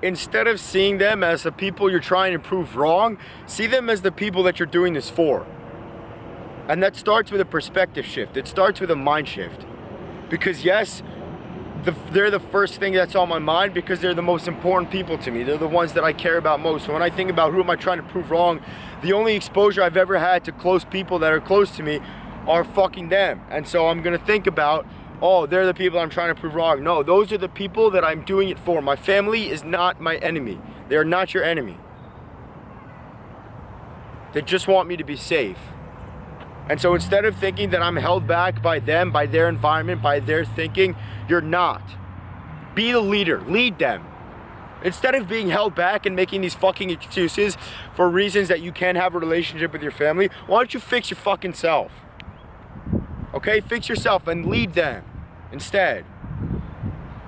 instead of seeing them as the people you're trying to prove wrong, see them as the people that you're doing this for. And that starts with a perspective shift. It starts with a mind shift. Because yes, they're the first thing that's on my mind because they're the most important people to me. They're the ones that I care about most. So when I think about who am I trying to prove wrong, the only exposure I've ever had to close people that are close to me are fucking them. And so I'm gonna think about, oh, they're the people I'm trying to prove wrong. No, those are the people that I'm doing it for. My family is not my enemy. They are not your enemy. They just want me to be safe. And so instead of thinking that I'm held back by them, by their environment, by their thinking, you're not. Be the leader, lead them. Instead of being held back and making these fucking excuses for reasons that you can't have a relationship with your family, why don't you fix your fucking self? Okay, fix yourself and lead them instead.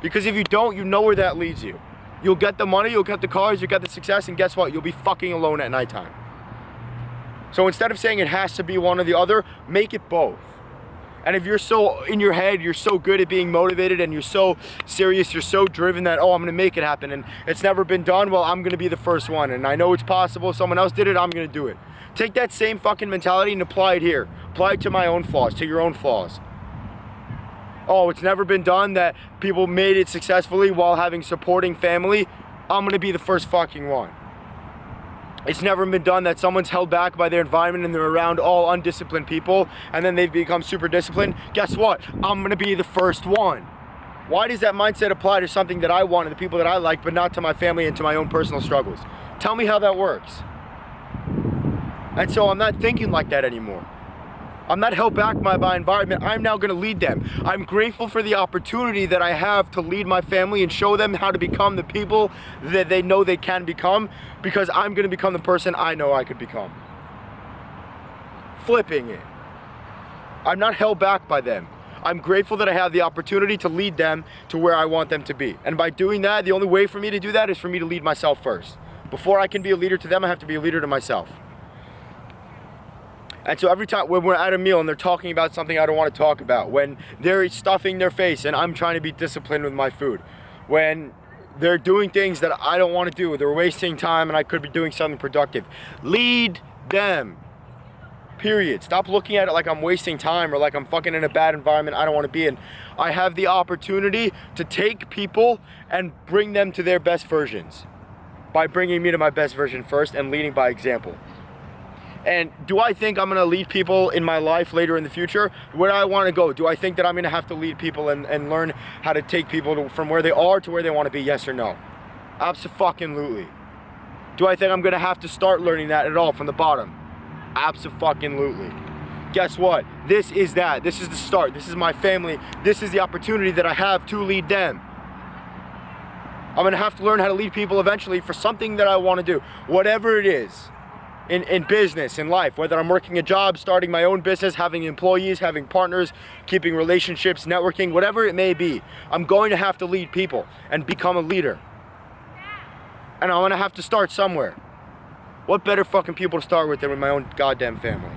Because if you don't, you know where that leads you. You'll get the money, you'll get the cars, you'll get the success, and guess what? You'll be fucking alone at nighttime. So instead of saying it has to be one or the other, make it both. And if you're so in your head, you're so good at being motivated and you're so serious, you're so driven that, oh, I'm gonna make it happen and it's never been done, well, I'm gonna be the first one. And I know it's possible, if someone else did it, I'm gonna do it. Take that same fucking mentality and apply it here. Apply it to my own flaws, to your own flaws. Oh, it's never been done that people made it successfully while having supporting family. I'm gonna be the first fucking one. It's never been done that someone's held back by their environment and they're around all undisciplined people and then they've become super disciplined. Guess what? I'm gonna be the first one. Why does that mindset apply to something that I want and the people that I like, but not to my family and to my own personal struggles? Tell me how that works. And so I'm not thinking like that anymore. I'm not held back by my environment. I'm now gonna lead them. I'm grateful for the opportunity that I have to lead my family and show them how to become the people that they know they can become, because I'm gonna become the person I know I could become. Flipping it. I'm not held back by them. I'm grateful that I have the opportunity to lead them to where I want them to be. And by doing that, the only way for me to do that is for me to lead myself first. Before I can be a leader to them, I have to be a leader to myself. And so every time when we're at a meal and they're talking about something I don't want to talk about, when they're stuffing their face and I'm trying to be disciplined with my food, when they're doing things that I don't want to do, they're wasting time and I could be doing something productive, lead them. Period. Stop looking at it like I'm wasting time or like I'm fucking in a bad environment I don't want to be in. I have the opportunity to take people and bring them to their best versions by bringing me to my best version first and leading by example. And do I think I'm gonna lead people in my life later in the future? Where do I wanna go? Do I think that I'm gonna have to lead people and learn how to take people from where they are to where they wanna be? Yes or no? Abso-fucking-lutely. Do I think I'm gonna have to start learning that at all from the bottom? Abso-fucking-lutely. Guess what? This is that. This is the start. This is my family. This is the opportunity that I have to lead them. I'm gonna have to learn how to lead people eventually for something that I wanna do. Whatever it is. In business, in life, whether I'm working a job, starting my own business, having employees, having partners, keeping relationships, networking, whatever it may be, I'm going to have to lead people and become a leader. And I'm gonna have to start somewhere. What better fucking people to start with than with my own goddamn family?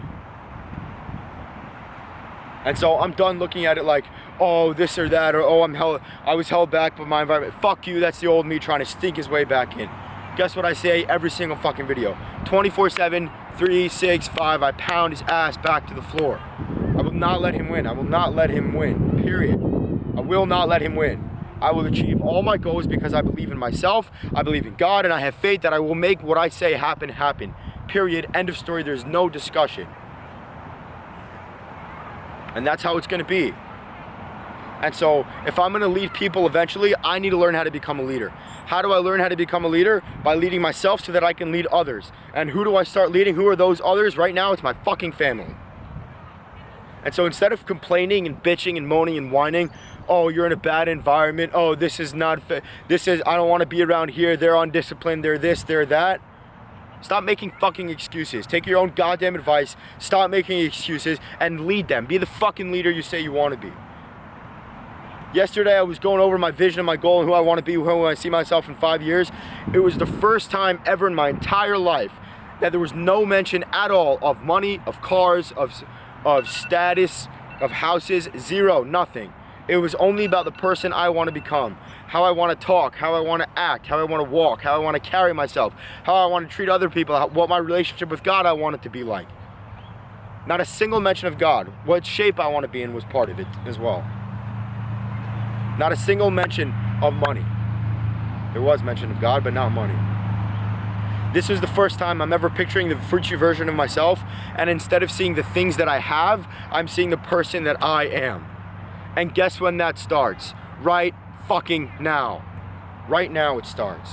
And so I'm done looking at it like, oh, this or that, or oh, I was held back by my environment. Fuck you, that's the old me trying to stink his way back in. Guess what I say every single fucking video? 24/7, 365, I pound his ass back to the floor. I will not let him win. I will not let him win, period. I will not let him win. I will achieve all my goals because I believe in myself, I believe in God, and I have faith that I will make what I say happen, period, end of story, there's no discussion. And that's how it's gonna be. And so, if I'm gonna lead people eventually, I need to learn how to become a leader. How do I learn how to become a leader? By leading myself so that I can lead others. And who do I start leading? Who are those others? Right now, it's my fucking family. And so instead of complaining and bitching and moaning and whining, oh, you're in a bad environment, oh, this is not fit, I don't wanna be around here, they're undisciplined, they're this, they're that. Stop making fucking excuses. Take your own goddamn advice, stop making excuses, and lead them. Be the fucking leader you say you wanna be. Yesterday, I was going over my vision and my goal and who I want to be, who I see myself in 5 years. It was the first time ever in my entire life that there was no mention at all of money, of cars, of status, of houses, zero, nothing. It was only about the person I want to become, how I want to talk, how I want to act, how I want to walk, how I want to carry myself, how I want to treat other people, what my relationship with God I want it to be like. Not a single mention of God. What shape I want to be in was part of it as well. Not a single mention of money. There was mention of God, but not money. This was the first time I'm ever picturing the future version of myself, and instead of seeing the things that I have, I'm seeing the person that I am. And guess when that starts? Right fucking now. Right now it starts.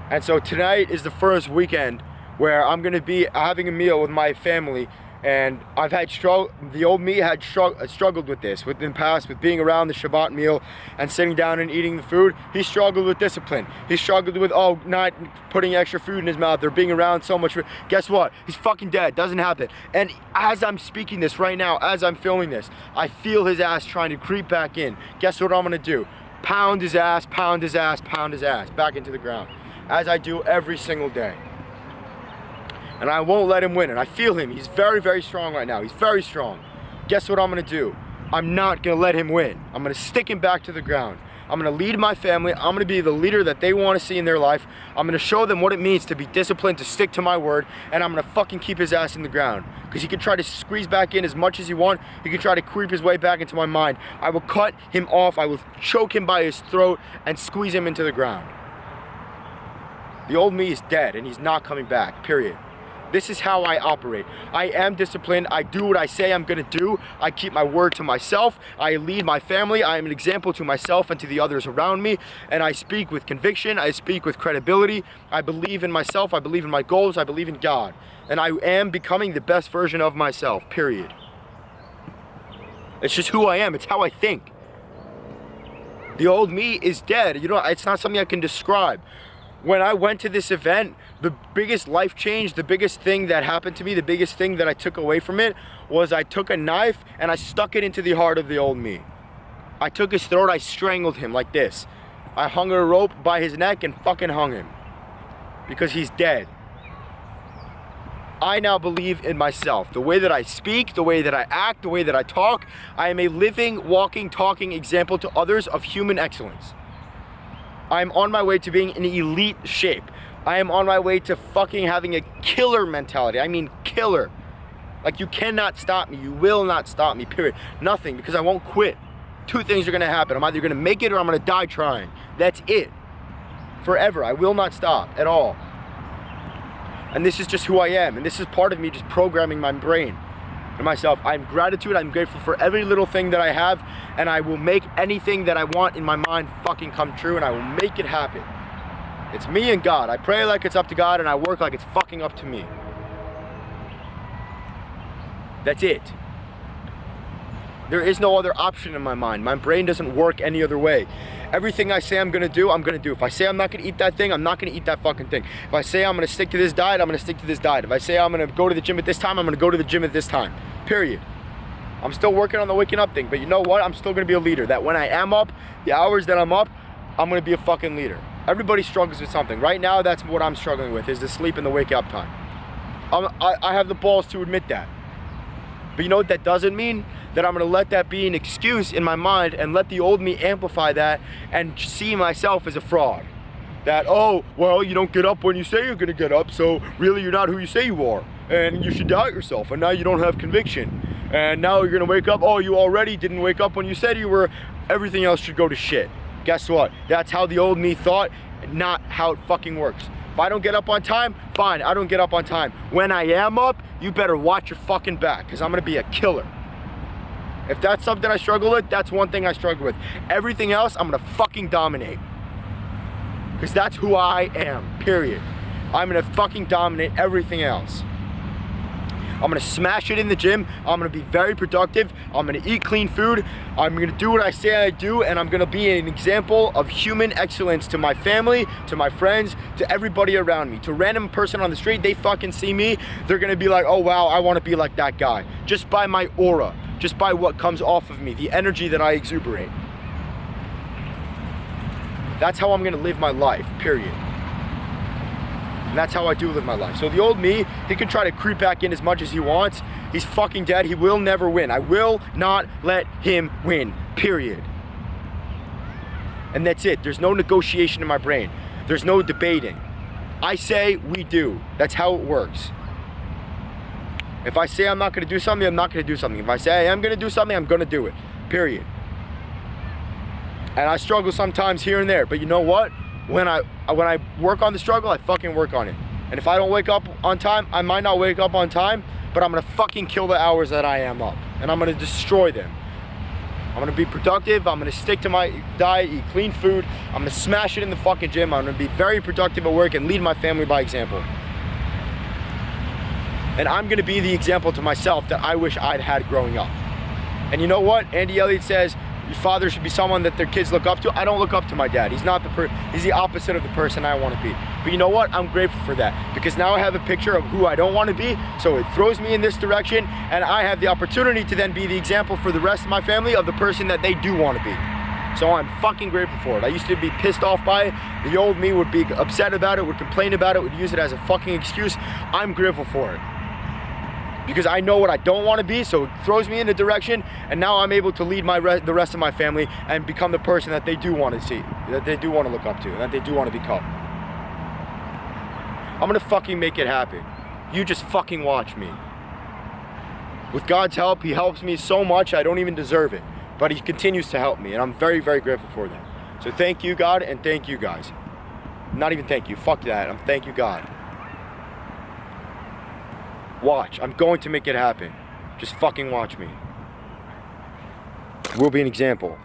And so tonight is the first weekend where I'm gonna be having a meal with my family, and I've had the old me had struggled with this in the past, with being around the Shabbat meal and sitting down and eating the food. He struggled with discipline. He struggled with not putting extra food in his mouth or being around so much food. Guess what? He's fucking dead. Doesn't happen. And as I'm speaking this right now, as I'm filming this, I feel his ass trying to creep back in. Guess what I'm gonna do? Pound his ass, pound his ass, pound his ass back into the ground, as I do every single day. And I won't let him win. And I feel him. He's very, very strong right now. He's very strong. Guess what I'm going to do? I'm not going to let him win. I'm going to stick him back to the ground. I'm going to lead my family. I'm going to be the leader that they want to see in their life. I'm going to show them what it means to be disciplined, to stick to my word. And I'm going to fucking keep his ass in the ground. Because he can try to squeeze back in as much as he wants. He can try to creep his way back into my mind. I will cut him off. I will choke him by his throat and squeeze him into the ground. The old me is dead and he's not coming back, period. This is how I operate. I am disciplined. I do what I say I'm gonna do. I keep my word to myself. I lead my family. I am an example to myself and to the others around me. And I speak with conviction. I speak with credibility. I believe in myself. I believe in my goals. I believe in God. And I am becoming the best version of myself, period. It's just who I am. It's how I think. The old me is dead. You know, it's not something I can describe. When I went to this event, the biggest life change, the biggest thing that happened to me, the biggest thing that I took away from it was I took a knife and I stuck it into the heart of the old me. I took his throat, I strangled him like this. I hung a rope by his neck and fucking hung him because he's dead. I now believe in myself. The way that I speak, the way that I act, the way that I talk, I am a living, walking, talking example to others of human excellence. I am on my way to being in elite shape. I am on my way to fucking having a killer mentality. I mean killer. Like, you cannot stop me. You will not stop me, period. Nothing, because I won't quit. Two things are gonna happen. I'm either gonna make it or I'm gonna die trying. That's it. Forever. I will not stop at all. And this is just who I am. And this is part of me just programming my brain and myself. I'm gratitude. I'm grateful for every little thing that I have, and I will make anything that I want in my mind fucking come true, and I will make it happen. It's me and God. I pray like it's up to God, and I work like it's fucking up to me. That's it. There is no other option in my mind. My brain doesn't work any other way. Everything I say I'm gonna do, I'm gonna do. If I say I'm not gonna eat that thing, I'm not gonna eat that fucking thing. If I say I'm gonna stick to this diet, I'm gonna stick to this diet. If I say I'm gonna go to the gym at this time, I'm gonna go to the gym at this time. Period. I'm still working on the waking up thing, but you know what? I'm still gonna be a leader. That when I am up, the hours that I'm up, I'm gonna be a fucking leader. Everybody struggles with something. Right now, that's what I'm struggling with, is the sleep and the wake up time. I have the balls to admit that. But you know what that doesn't mean? That I'm gonna let that be an excuse in my mind and let the old me amplify that and see myself as a fraud. That, oh, well, you don't get up when you say you're gonna get up, so really you're not who you say you are. And you should doubt yourself, and now you don't have conviction. And now you're gonna wake up, oh, you already didn't wake up when you said you were, everything else should go to shit. Guess what? That's how the old me thought, not how it fucking works. If I don't get up on time, fine, I don't get up on time. When I am up, you better watch your fucking back, because I'm gonna be a killer. If that's something I struggle with, that's one thing I struggle with. Everything else, I'm gonna fucking dominate. Because that's who I am, period. I'm gonna fucking dominate everything else. I'm gonna smash it in the gym. I'm gonna be very productive. I'm gonna eat clean food. I'm gonna do what I say I do, and I'm gonna be an example of human excellence to my family, to my friends, to everybody around me. To a random person on the street, they fucking see me, they're gonna be like, oh wow, I wanna be like that guy. Just by my aura, just by what comes off of me, the energy that I exuberate. That's how I'm gonna live my life, period. And that's how I do live my life. So the old me, he can try to creep back in as much as he wants. He's fucking dead. He will never win. I will not let him win, period. And that's it. There's no negotiation in my brain. There's no debating. I say, we do. That's how it works. If I say I'm not going to do something, I'm not going to do something. If I say I am going to do something, I'm going to do it, period. And I struggle sometimes here and there, but you know what? When I work on the struggle, I fucking work on it. And if I don't wake up on time, I might not wake up on time, but I'm gonna fucking kill the hours that I am up. And I'm gonna destroy them. I'm gonna be productive, I'm gonna stick to my diet, eat clean food, I'm gonna smash it in the fucking gym, I'm gonna be very productive at work and lead my family by example. And I'm gonna be the example to myself that I wish I'd had growing up. And you know what? Andy Elliott says, your father should be someone that their kids look up to. I don't look up to my dad. He's not he's the opposite of the person I want to be. But you know what? I'm grateful for that, because now I have a picture of who I don't want to be, so it throws me in this direction, and I have the opportunity to then be the example for the rest of my family of the person that they do want to be. So I'm fucking grateful for it. I used to be pissed off by it. The old me would be upset about it, would complain about it, would use it as a fucking excuse. I'm grateful for it, because I know what I don't want to be, so it throws me in a direction, and now I'm able to lead the rest of my family and become the person that they do want to see, that they do want to look up to, and that they do want to become. I'm gonna fucking make it happen. You just fucking watch me. With God's help, He helps me so much I don't even deserve it, but He continues to help me, and I'm very, very grateful for that. So thank you, God, and thank you, guys. Not even thank you, fuck that, thank you, God. Watch, I'm going to make it happen. Just fucking watch me. We'll be an example.